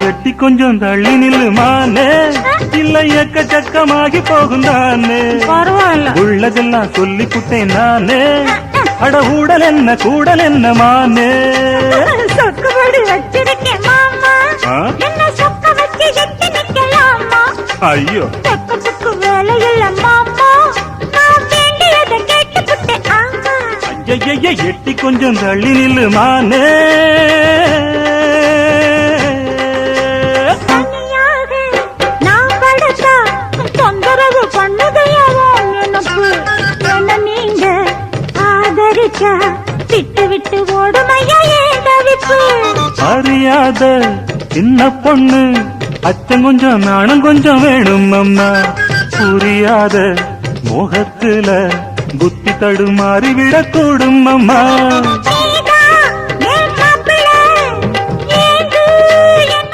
எட்டி கொஞ்சம் தள்ளி நில்லுமானே, இல்ல எக்கச்சக்கமாகி போகும் தானே. பரவாயில்ல, உள்ளதெல்லாம் சொல்லி புட்டேன் நானே, அட ஊடல் என்ன கூடல் என்ன மானே. சொக்குபடி வச்சிருக்கேன் மாமா, என்ன சொக்க வச்சு எட்டி நிக்கலாமா? ஐயோ சொக்கத்துக்கு வேலை இல்ல மாமா, நான் வேண்டியதை கேட்டுப்புட்டேன். ஆமா ஐய எட்டி கொஞ்சம் தள்ளி நில்லுமானே. தனியாக நான் படுத்தா தொந்தரவு பண்ணுதையாவோ எனக்கு. என்ன நீங்க ஆதரிச்சா விட்டு விட்டு ஓடுமையா ஏன் தவிப்பு? அறியாத சின்ன பொண்ணு, அச்சம் கொஞ்சம் நாணம் கொஞ்சம் வேணும் அம்மா. புரியாத மோகத்துல புத்தி தடுமாறி விடக்கூடும் அம்மா.